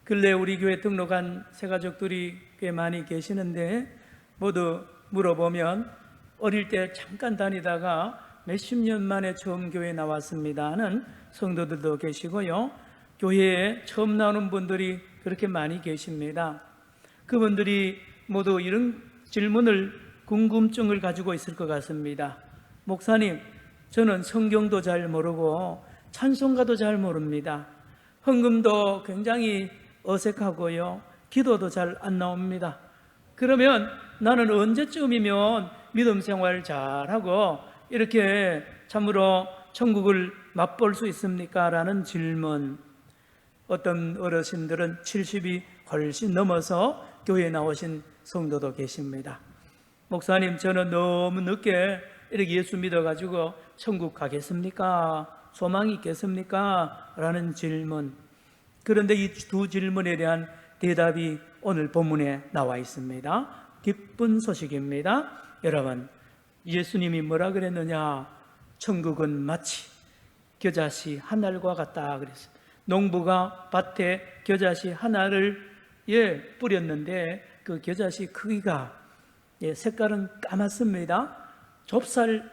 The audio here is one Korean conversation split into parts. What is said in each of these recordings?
근래 우리 교회 등록한 새가족들이 꽤 많이 계시는데 모두 물어보면 어릴 때 잠깐 다니다가 몇십 년 만에 처음 교회에 나왔습니다 하는 성도들도 계시고요, 교회에 처음 나오는 분들이 그렇게 많이 계십니다. 그분들이 모두 이런 질문을, 궁금증을 가지고 있을 것 같습니다. 목사님, 저는 성경도 잘 모르고 찬송가도 잘 모릅니다. 헌금도 굉장히 어색하고요, 기도도 잘 안 나옵니다. 그러면 나는 언제쯤이면 믿음 생활 잘하고 이렇게 참으로 천국을 맛볼 수 있습니까? 라는 질문. 어떤 어르신들은 70이 훨씬 넘어서 교회에 나오신 성도도 계십니다. 목사님, 저는 너무 늦게 이렇게 예수 믿어가지고 천국 가겠습니까? 소망이 있겠습니까? 라는 질문. 그런데 이 두 질문에 대한 대답이 오늘 본문에 나와 있습니다. 기쁜 소식입니다. 여러분, 예수님이 뭐라 그랬느냐? 천국은 마치 겨자씨 한 알과 같다 그랬어요. 농부가 밭에 겨자씨 하나를 뿌렸는데 그 겨자씨 크기가 색깔은 까맣습니다. 좁쌀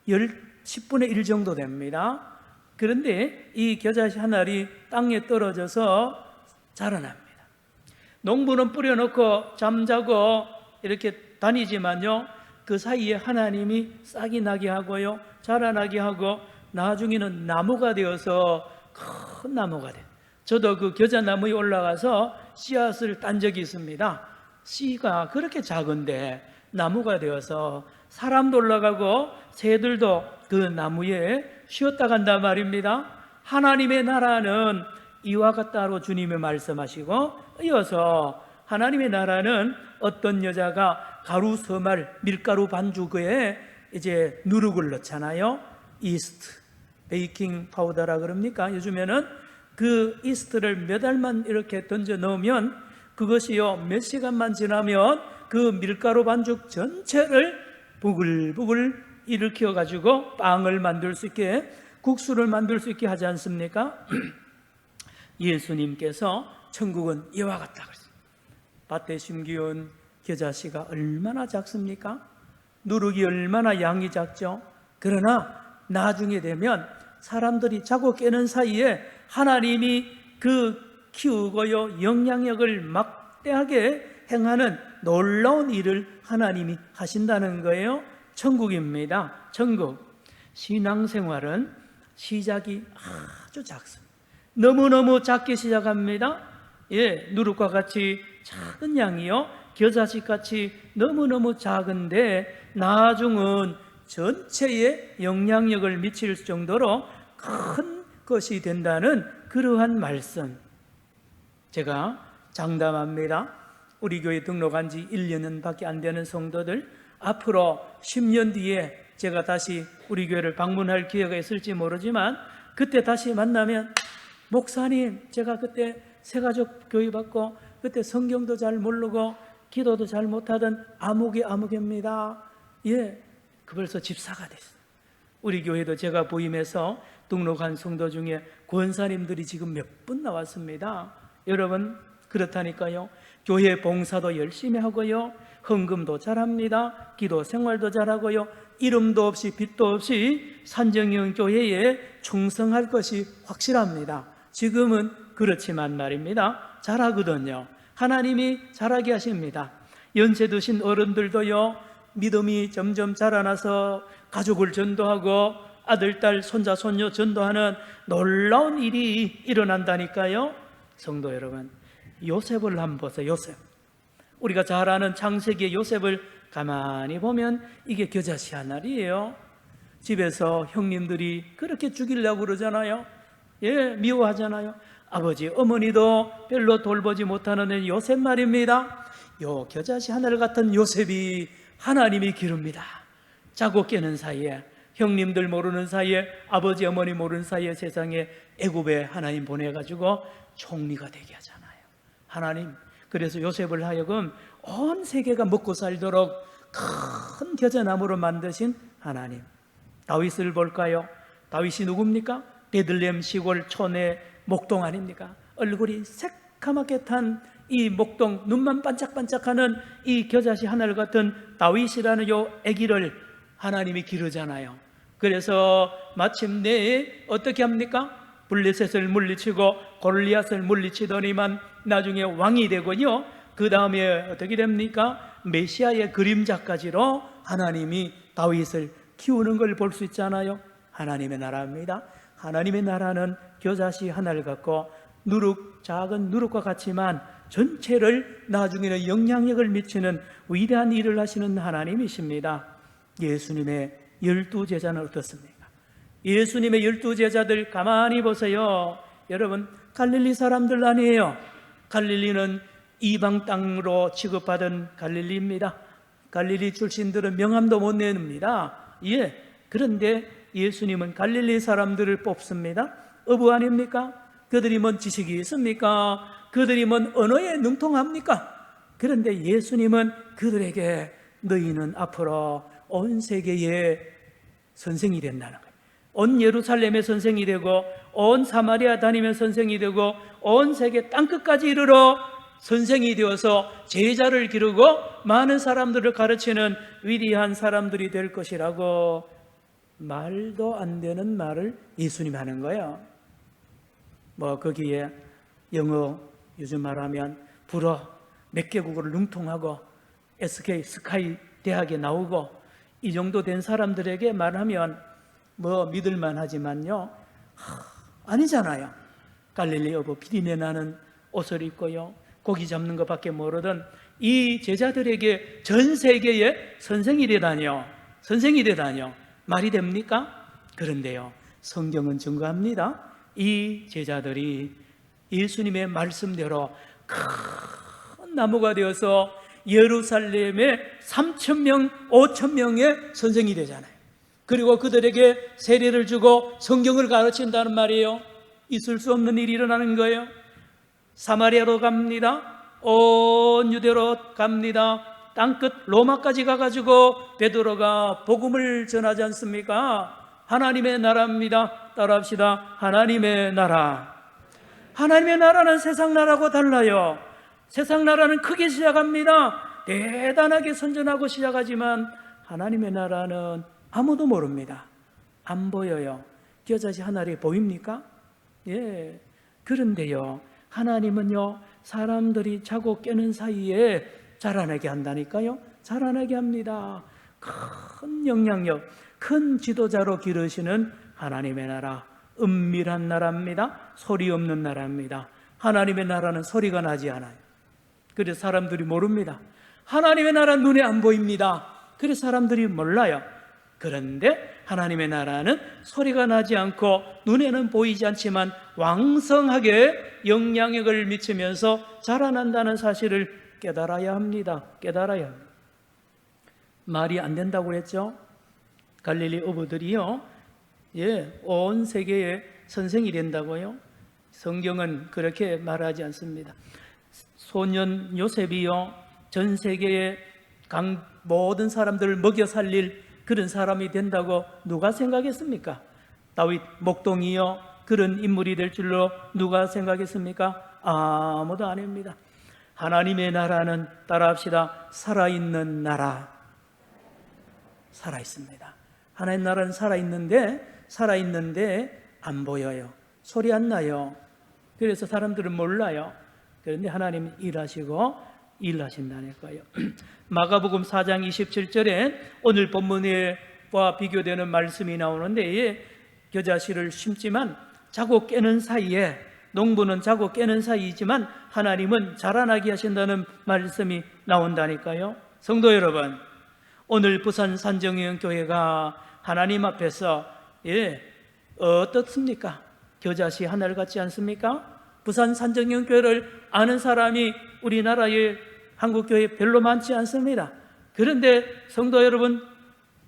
10분의 1 정도 됩니다. 그런데 이 겨자씨 한 알이 땅에 떨어져서 자라납니다. 농부는 뿌려놓고 잠자고 이렇게 다니지만요, 그 사이에 하나님이 싹이 나게 하고요, 자라나게 하고 나중에는 나무가 되어서 큰 나무가 돼요. 저도 그 겨자나무에 올라가서 씨앗을 딴 적이 있습니다. 씨가 그렇게 작은데 나무가 되어서 사람도 올라가고 새들도 그 나무에 쉬었다 간단 말입니다. 하나님의 나라는 이와 같다고 주님이 말씀하시고, 이어서 하나님의 나라는 어떤 여자가 가루 서말 밀가루 반죽에 이제 누룩을 넣잖아요. 이스트, 베이킹 파우더라 그럽니까? 요즘에는 그 이스트를 몇 알만 이렇게 던져 넣으면 그것이요, 몇 시간만 지나면 그 밀가루 반죽 전체를 부글부글 일으켜 가지고 빵을 만들 수 있게, 국수를 만들 수 있게 하지 않습니까? 예수님께서 천국은 이와 같다 그랬어요. 밭에 심기운 겨자씨가 얼마나 작습니까? 누룩이 얼마나 양이 작죠? 그러나 나중에 되면 사람들이 자고 깨는 사이에 하나님이 그 키우고요, 영향력을 막대하게 행하는 놀라운 일을 하나님이 하신다는 거예요. 천국입니다. 천국. 신앙생활은 시작이 아주 작습니다. 너무너무 작게 시작합니다. 누룩과 같이 작은 양이요, 겨자씨같이 너무너무 작은데 나중은 전체에 영향력을 미칠 정도로 큰 것이 된다는 그러한 말씀. 제가 장담합니다. 우리 교회 등록한 지 1년은 밖에 안 되는 성도들, 앞으로 10년 뒤에 제가 다시 우리 교회를 방문할 기회가 있을지 모르지만 그때 다시 만나면, 목사님, 제가 그때 새가족 교회 받고 그때 성경도 잘 모르고 기도도 잘 못하던 아무개입니다. 그 벌써 집사가 됐어요. 우리 교회도 제가 부임해서 등록한 성도 중에 권사님들이 지금 몇 분 나왔습니다. 여러분, 그렇다니까요. 교회 봉사도 열심히 하고요, 헌금도 잘합니다. 기도 생활도 잘하고요, 이름도 없이 빛도 없이 산정형 교회에 충성할 것이 확실합니다. 지금은 그렇지만 말입니다, 잘하거든요. 하나님이 잘하게 하십니다. 연세 드신 어른들도요, 믿음이 점점 자라나서 가족을 전도하고 아들, 딸, 손자, 손녀 전도하는 놀라운 일이 일어난다니까요. 성도 여러분, 요셉을 한번 보세요. 요셉, 우리가 잘 아는 창세기의 요셉을 가만히 보면 이게 겨자씨 한 알이에요. 집에서 형님들이 그렇게 죽이려고 그러잖아요. 미워하잖아요. 아버지, 어머니도 별로 돌보지 못하는 요셉 말입니다. 요 겨자씨 하늘 같은 요셉이 하나님이 기릅니다. 자고 깨는 사이에, 형님들 모르는 사이에, 아버지 어머니 모르는 사이에 세상에 애굽에 하나님 보내가지고 총리가 되게 하잖아요. 하나님, 그래서 요셉을 하여금 온 세계가 먹고 살도록 큰 겨자나무로 만드신 하나님. 다윗을 볼까요? 다윗이 누굽니까? 베들레헴 시골 촌의 목동 아닙니까? 얼굴이 새카맣게 탄 이 목동, 눈만 반짝반짝하는 이 겨자씨 하늘 같은 다윗이라는 요 아기를 하나님이 기르잖아요. 그래서 마침내 어떻게 합니까? 블레셋을 물리치고 골리앗을 물리치더니만 나중에 왕이 되고요, 그 다음에 어떻게 됩니까? 메시아의 그림자까지로 하나님이 다윗을 키우는 걸 볼 수 있잖아요. 하나님의 나라입니다. 하나님의 나라는 겨자씨 하나를 갖고 작은 누룩과 같지만 전체를 나중에는 영향력을 미치는 위대한 일을 하시는 하나님이십니다. 예수님의 12제자는 어떻습니까? 예수님의 12제자들 가만히 보세요. 여러분, 갈릴리 사람들 아니에요. 갈릴리는 이방 땅으로 취급받은 갈릴리입니다. 갈릴리 출신들은 명함도 못 내놓습니다. 그런데 예수님은 갈릴리 사람들을 뽑습니다. 어부 아닙니까? 그들이 뭔 지식이 있습니까? 그들이 뭔 언어에 능통합니까? 그런데 예수님은 그들에게 너희는 앞으로 온 세계의 선생이 된다는 거예요. 온 예루살렘의 선생이 되고 온 사마리아 다니면 선생이 되고 온 세계 땅끝까지 이르러 선생이 되어서 제자를 기르고 많은 사람들을 가르치는 위대한 사람들이 될 것이라고 말도 안 되는 말을 예수님이 하는 거예요. 거기에 영어 요즘 말하면 불어 몇 개국어를 능통하고 SK 스카이 대학에 나오고 이 정도 된 사람들에게 말하면 믿을만 하지만요, 아니잖아요. 갈릴리 어부 비린내 나는 옷을 입고요, 고기 잡는 것밖에 모르던 이 제자들에게 전 세계의 선생이 되다니요. 말이 됩니까? 그런데요, 성경은 증거합니다. 이 제자들이 예수님의 말씀대로 큰 나무가 되어서 예루살렘의 3,000명, 5,000명의 선생이 되잖아요. 그리고 그들에게 세례를 주고 성경을 가르친다는 말이에요. 있을 수 없는 일이 일어나는 거예요. 사마리아로 갑니다. 온 유대로 갑니다. 땅끝 로마까지 가가지고 베드로가 복음을 전하지 않습니까? 하나님의 나라입니다. 따라합시다. 하나님의 나라. 하나님의 나라는 세상 나라하고 달라요. 세상 나라는 크게 시작합니다. 대단하게 선전하고 시작하지만 하나님의 나라는 아무도 모릅니다. 안 보여요. 겨자씨 하나리 보입니까? 그런데요, 하나님은요, 사람들이 자고 깨는 사이에 자라나게 한다니까요. 자라나게 합니다. 큰 영향력, 큰 지도자로 기르시는 하나님의 나라, 은밀한 나라입니다. 소리 없는 나라입니다. 하나님의 나라는 소리가 나지 않아요. 그래서 사람들이 모릅니다. 하나님의 나라는 눈에 안 보입니다. 그래서 사람들이 몰라요. 그런데 하나님의 나라는 소리가 나지 않고 눈에는 보이지 않지만 왕성하게 영향력을 미치면서 자라난다는 사실을 깨달아야 합니다. 말이 안 된다고 그랬죠? 갈릴리 어부들이요, 온 세계의 선생이 된다고요? 성경은 그렇게 말하지 않습니다. 소년 요셉이요, 전 세계의 모든 사람들을 먹여 살릴 그런 사람이 된다고 누가 생각했습니까? 다윗 목동이요, 그런 인물이 될 줄로 누가 생각했습니까? 아무도 아닙니다. 하나님의 나라는, 따라합시다, 살아있는 나라. 살아있습니다. 하나님의 나라는 살아있는데 안 보여요. 소리 안 나요. 그래서 사람들은 몰라요. 그런데 하나님이 일하신다는 거예요. 마가복음 4장 27절에 오늘 본문과 비교되는 말씀이 나오는데, 겨자씨를 심지만 자고 깨는 사이에, 농부는 자고 깨는 사이이지만 하나님은 자라나게 하신다는 말씀이 나온다니까요. 성도 여러분, 오늘 부산 산정형교회가 하나님 앞에서 어떻습니까? 겨자씨 하늘 같지 않습니까? 부산 산정형교회를 아는 사람이 우리나라의 한국교회에 별로 많지 않습니다. 그런데 성도 여러분,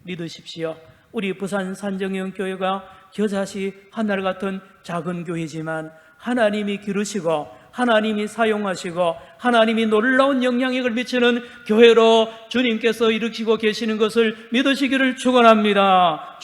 믿으십시오. 우리 부산 산정형교회가 겨자씨 하늘 같은 작은 교회지만 하나님이 기르시고 하나님이 사용하시고 하나님이 놀라운 영향력을 미치는 교회로 주님께서 일으키고 계시는 것을 믿으시기를 축원합니다.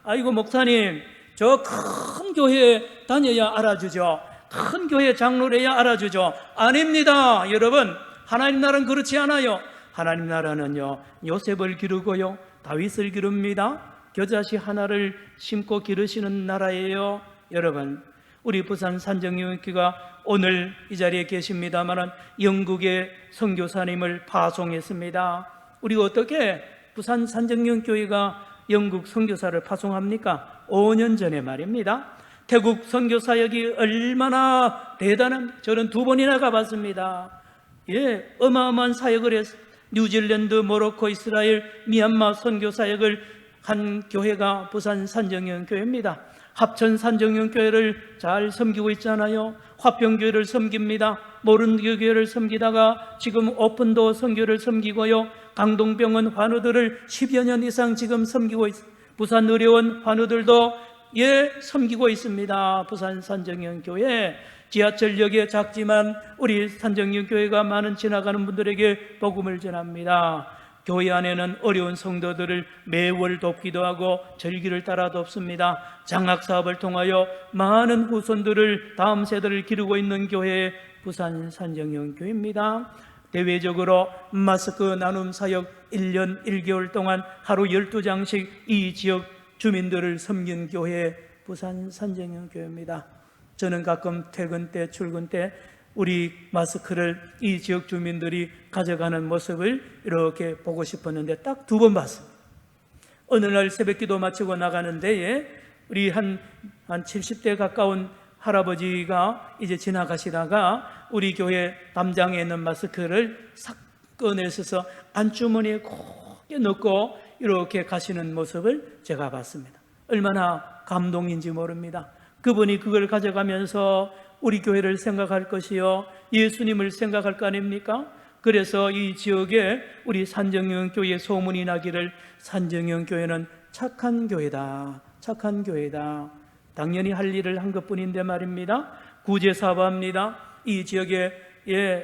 아이고 목사님, 저 큰 교회에 다녀야 알아주죠. 큰 교회 장로래야 알아주죠. 아닙니다. 여러분, 하나님 나라는 그렇지 않아요. 하나님 나라는요, 요셉을 기르고요, 다윗을 기릅니다. 겨자씨 하나를 심고 기르시는 나라예요. 여러분, 우리 부산 산정영교회가 오늘 이 자리에 계십니다만 영국의 선교사님을 파송했습니다. 우리가 어떻게 부산 산정영교회가 영국 선교사를 파송합니까? 5년 전에 말입니다. 태국 선교사역이 얼마나 대단한, 저는 2번이나 가봤습니다. 예, 어마어마한 사역을 해서 뉴질랜드, 모로코, 이스라엘, 미얀마 선교사역을 한 교회가 부산 산정영교회입니다. 합천 산정영교회를 잘 섬기고 있잖아요. 화평교회를 섬깁니다. 모른교회를 섬기다가 지금 오픈도어 선교를 섬기고요, 강동병원 환우들을 10여 년 이상 지금 섬기고 있습니다. 부산 의료원 환우들도 섬기고 있습니다. 부산 산정영교회 지하철역에 작지만 우리 산정영교회가 많은 지나가는 분들에게 복음을 전합니다. 교회 안에는 어려운 성도들을 매월 돕기도 하고 절기를 따라 돕습니다. 장학사업을 통하여 많은 후손들을, 다음 세대를 기르고 있는 교회 부산 산정영교회입니다. 대외적으로 마스크 나눔 사역 1년 1개월 동안 하루 12장씩 이 지역 주민들을 섬긴 교회 부산 산정영교회입니다. 저는 가끔 퇴근 때, 출근 때 우리 마스크를 이 지역 주민들이 가져가는 모습을 이렇게 보고 싶었는데 딱 2번 봤습니다. 어느 날 새벽 기도 마치고 나가는 데에 우리 한 70대 가까운 할아버지가 이제 지나가시다가 우리 교회 담장에 있는 마스크를 싹 꺼내셔서 안주머니에 곱게 넣고 이렇게 가시는 모습을 제가 봤습니다. 얼마나 감동인지 모릅니다. 그분이 그걸 가져가면서 우리 교회를 생각할 것이요, 예수님을 생각할 거 아닙니까? 그래서 이 지역에 우리 산정영교회 소문이 나기를, 산정영교회는 착한 교회다, 착한 교회다. 당연히 할 일을 한 것뿐인데 말입니다. 구제사업합니다. 이 지역에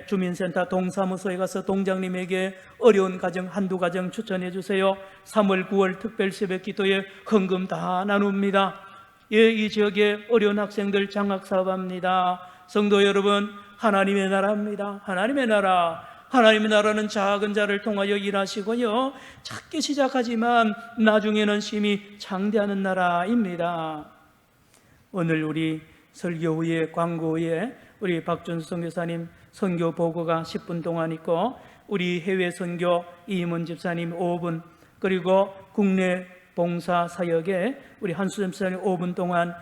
주민센터 동사무소에 가서 동장님에게 어려운 가정 한두 가정 추천해 주세요. 3월 9월 특별 새벽 기도에 헌금 다 나눕니다. 이 지역에 어려운 학생들 장학사업합니다. 성도 여러분, 하나님의 나라입니다. 하나님의 나라. 하나님의 나라는 작은 자를 통하여 일하시고요, 작게 시작하지만 나중에는 심히 장대하는 나라입니다. 오늘 우리 설교 후에, 광고 후에 우리 박준수 선교사님 선교 보고가 10분 동안 있고, 우리 해외 선교 이문 집사님 5분, 그리고 국내 봉사 사역에 우리 한수점 집사님 5분 동안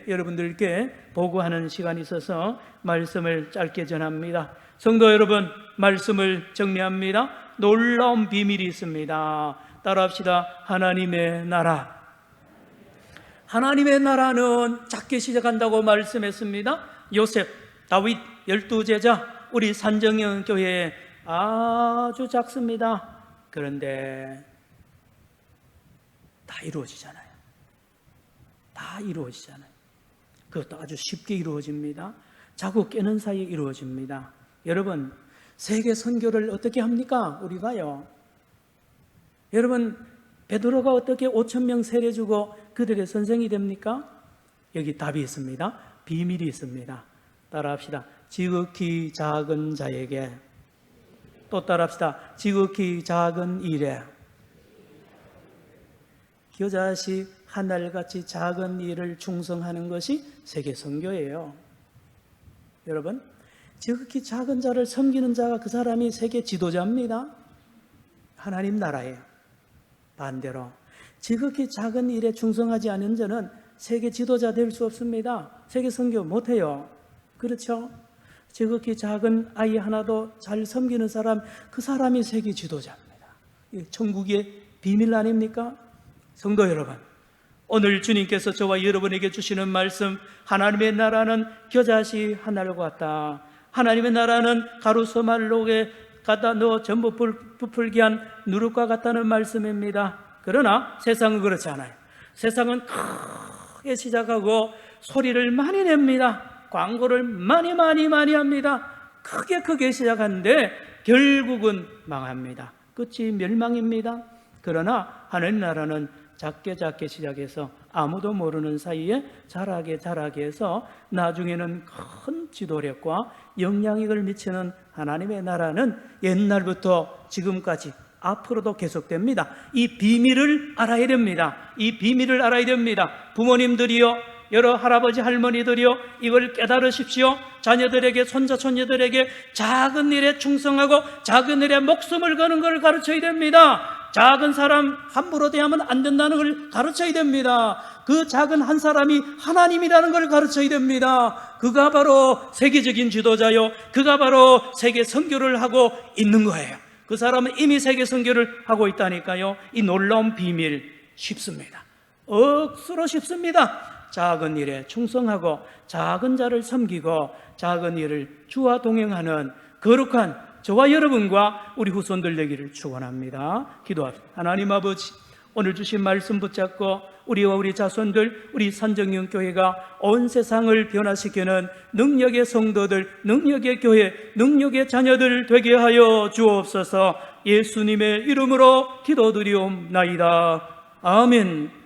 여러분들께 보고하는 시간이 있어서 말씀을 짧게 전합니다. 성도 여러분, 말씀을 정리합니다. 놀라운 비밀이 있습니다. 따라합시다. 하나님의 나라. 하나님의 나라는 작게 시작한다고 말씀했습니다. 요셉, 다윗, 12제자, 우리 산정영교회 아주 작습니다. 그런데 다 이루어지잖아요. 다 이루어지잖아요. 그것도 아주 쉽게 이루어집니다. 자고 깨는 사이에 이루어집니다. 여러분, 세계 선교를 어떻게 합니까? 우리가요. 여러분, 베드로가 어떻게 5,000명 세례주고 그들의 선생이 됩니까? 여기 답이 있습니다. 비밀이 있습니다. 따라합시다. 지극히 작은 자에게, 또 따라합시다. 지극히 작은 일에, 겨자씨 하늘같이 작은 일을 충성하는 것이 세계 선교예요. 여러분, 지극히 작은 자를 섬기는 자가 그 사람이 세계 지도자입니다. 하나님 나라예요. 반대로 지극히 작은 일에 충성하지 않은 자는 세계 지도자 될 수 없습니다. 세계 선교 못해요. 그렇죠? 지극히 작은 아이 하나도 잘 섬기는 사람, 그 사람이 세계 지도자입니다. 천국의 비밀 아닙니까? 성도 여러분, 오늘 주님께서 저와 여러분에게 주시는 말씀, 하나님의 나라는 겨자씨 하나를 같다. 하나님의 나라는 가루소말록에 갖다 넣어 전부 부풀게 한 누룩과 같다는 말씀입니다. 그러나 세상은 그렇지 않아요. 세상은 크게 시작하고 소리를 많이 냅니다. 광고를 많이 합니다. 크게 시작하는데 결국은 망합니다. 끝이 멸망입니다. 그러나 하나님 나라는 작게 시작해서 아무도 모르는 사이에 자라게 해서 나중에는 큰 지도력과 영향력을 미치는 하나님의 나라는 옛날부터 지금까지 앞으로도 계속됩니다. 이 비밀을 알아야 됩니다. 이 비밀을 알아야 됩니다. 부모님들이요, 여러 할아버지 할머니들이요, 이걸 깨달으십시오. 자녀들에게, 손자 손녀들에게 작은 일에 충성하고 작은 일에 목숨을 거는 걸 가르쳐야 됩니다. 작은 사람 함부로 대하면 안 된다는 걸 가르쳐야 됩니다. 그 작은 한 사람이 하나님이라는 걸 가르쳐야 됩니다. 그가 바로 세계적인 지도자요, 그가 바로 세계 선교를 하고 있는 거예요. 그 사람은 이미 세계 선교를 하고 있다니까요. 이 놀라운 비밀 쉽습니다. 억수로 쉽습니다. 작은 일에 충성하고 작은 자를 섬기고 작은 일을 주와 동행하는 거룩한 저와 여러분과 우리 후손들 되기를 축원합니다. 기도합시다. 하나님 아버지, 오늘 주신 말씀 붙잡고 우리와 우리 자손들, 우리 산정연교회가 온 세상을 변화시키는 능력의 성도들, 능력의 교회, 능력의 자녀들 되게 하여 주옵소서. 예수님의 이름으로 기도드리옵나이다. 아멘.